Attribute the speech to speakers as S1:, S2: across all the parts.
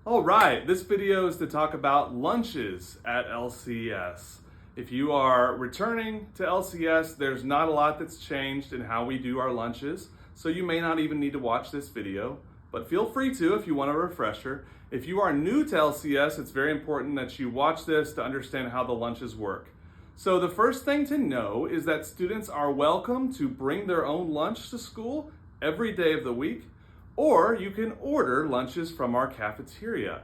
S1: All right, this video is to talk about lunches at LCS. If you are returning to LCS, there's not a lot that's changed in how we do our lunches, so you may not even need to watch this video, but feel free to if you want a refresher. If you are new to LCS, it's very important that you watch this to understand how the lunches work. So the first thing to know is that students are welcome to bring their own lunch to school every day of the week, or you can order lunches from our cafeteria.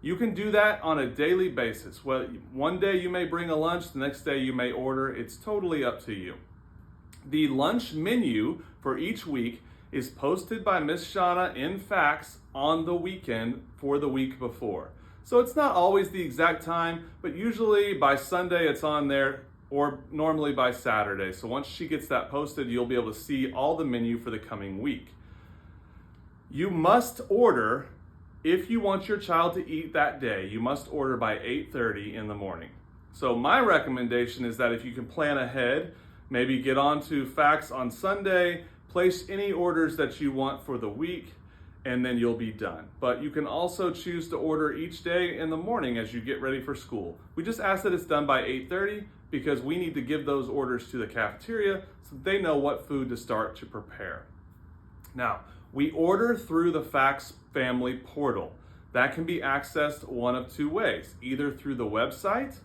S1: You can do that on a daily basis. Well, one day you may bring a lunch, the next day you may order. It's totally up to you. The lunch menu for each week is posted by Miss Shauna in fax on the weekend for the week before. So it's not always the exact time, but usually by Sunday it's on there, or normally by Saturday. So once she gets that posted, you'll be able to see all the menu for the coming week. You must order, if you want your child to eat that day, you must order by 8:30 in the morning. So my recommendation is that if you can plan ahead, maybe get onto fax on Sunday, place any orders that you want for the week, and then you'll be done. But you can also choose to order each day in the morning as you get ready for school. We just ask that it's done by 8:30 because we need to give those orders to the cafeteria so they know what food to start to prepare. Now, we order through the Fax Family Portal. That can be accessed one of two ways, either through the website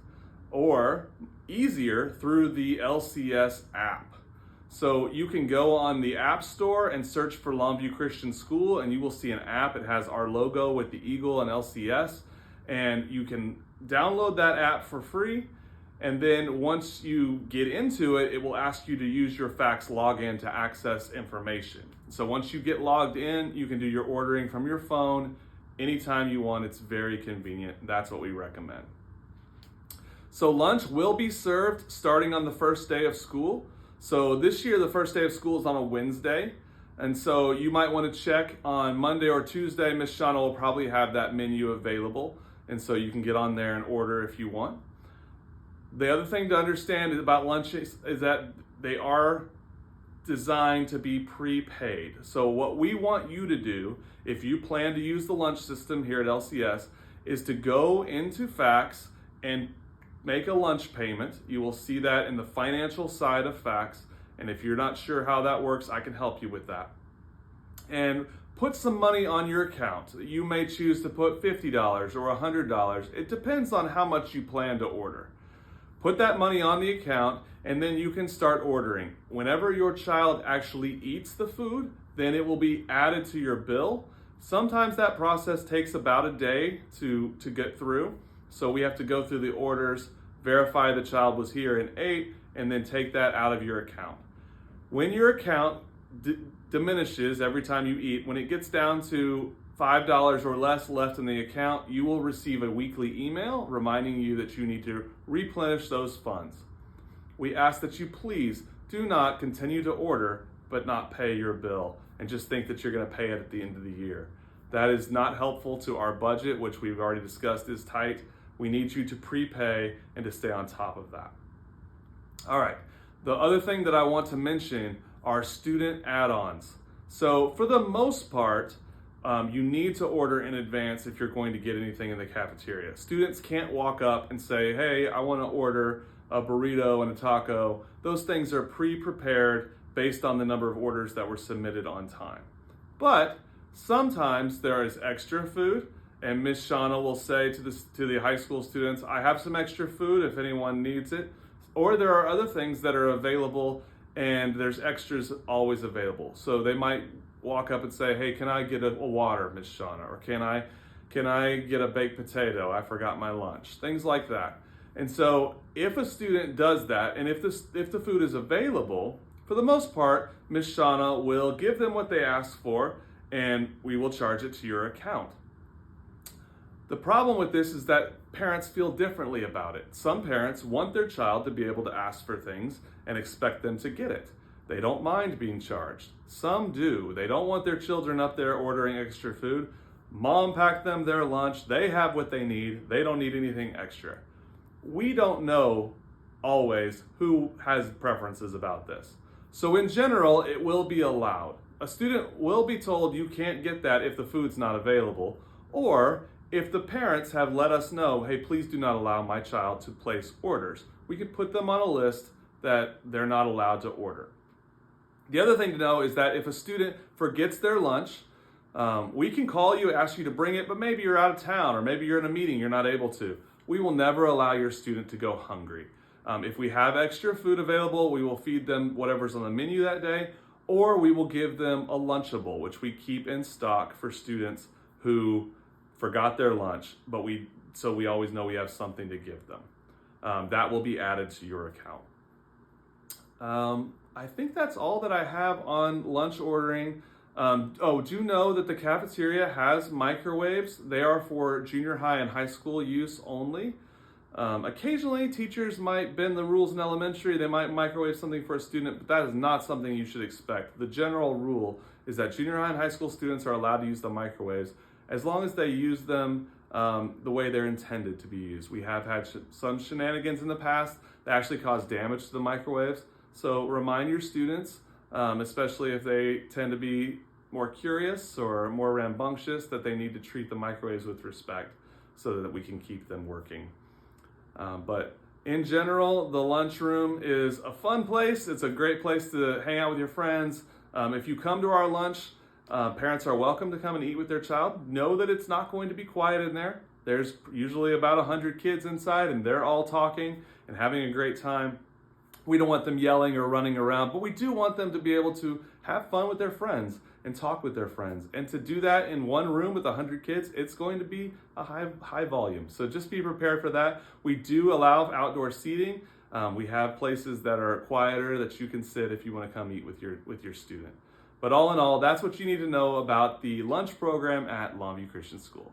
S1: or easier through the LCS app. So you can go on the App Store and search for Longview Christian School and you will see an app. It has our logo with the eagle and LCS, and you can download that app for free. And then once you get into it, it will ask you to use your fax login to access information. So once you get logged in, you can do your ordering from your phone anytime you want. It's very convenient. That's what we recommend. So lunch will be served starting on the first day of school. So this year, the first day of school is on a Wednesday. And so you might want to check on Monday or Tuesday. Miss Shauna will probably have that menu available. And so you can get on there and order if you want. The other thing to understand about lunches is that they are designed to be prepaid. So what we want you to do, if you plan to use the lunch system here at LCS, is to go into fax and make a lunch payment. You will see that in the financial side of fax. And if you're not sure how that works, I can help you with that. And put some money on your account. You may choose to put $50 or $100. It depends on how much you plan to order. Put that money on the account and then you can start ordering. Whenever your child actually eats the food, then it will be added to your bill. Sometimes that process takes about a day to get through. So we have to go through the orders, verify the child was here and ate, and then take that out of your account. When your account diminishes every time you eat, when it gets down to $5 or less left in the account, you will receive a weekly email reminding you that you need to replenish those funds. We ask that you please do not continue to order but not pay your bill and just think that you're going to pay it at the end of the year. That is not helpful to our budget, which we've already discussed is tight. We need you to prepay and to stay on top of that. All right, the other thing that I want to mention are student add-ons. So for the most part, you need to order in advance if you're going to get anything in the cafeteria. Students can't walk up and say, hey, I want to order a burrito and a taco. Those things are pre-prepared based on the number of orders that were submitted on time. But sometimes there is extra food, and Miss Shauna will say to the high school students, I have some extra food if anyone needs it. Or there are other things that are available and there's extras always available. So they might walk up and say, hey, can I get a water, Miss Shauna? Or can I get a baked potato? I forgot my lunch. Things like that. And so if a student does that, and if the food is available, for the most part, Miss Shauna will give them what they ask for, and we will charge it to your account. The problem with this is that parents feel differently about it. Some parents want their child to be able to ask for things and expect them to get it. They don't mind being charged. Some do. They don't want their children up there ordering extra food. Mom packed them their lunch. They have what they need. They don't need anything extra. We don't know always who has preferences about this. So in general, it will be allowed. A student will be told you can't get that if the food's not available, or if the parents have let us know, hey, please do not allow my child to place orders, we can put them on a list that they're not allowed to order. The other thing to know is that if a student forgets their lunch, we can call you, ask you to bring it, but maybe you're out of town or maybe you're in a meeting, you're not able to. We will never allow your student to go hungry. If we have extra food available, we will feed them whatever's on the menu that day, or we will give them a Lunchable, which we keep in stock for students who forgot their lunch, so we always know we have something to give them. That will be added to your account. I think that's all that I have on lunch ordering. Do know that the cafeteria has microwaves. They are for junior high and high school use only. Occasionally, teachers might bend the rules in elementary. They might microwave something for a student, but that is not something you should expect. The general rule is that junior high and high school students are allowed to use the microwaves as long as they use them the way they're intended to be used. We have had some shenanigans in the past that actually caused damage to the microwaves. So remind your students, especially if they tend to be more curious or more rambunctious, that they need to treat the microwaves with respect so that we can keep them working. But in general, the lunchroom is a fun place. It's a great place to hang out with your friends. If you come to our lunch, parents are welcome to come and eat with their child. Know that it's not going to be quiet in there. There's usually about 100 kids inside and they're all talking and having a great time. We don't want them yelling or running around, but we do want them to be able to have fun with their friends and talk with their friends. And to do that in one room with 100 kids, it's going to be a high volume. So just be prepared for that. We do allow outdoor seating. We have places that are quieter that you can sit if you want to come eat with your student. But all in all, that's what you need to know about the lunch program at Longview Christian School.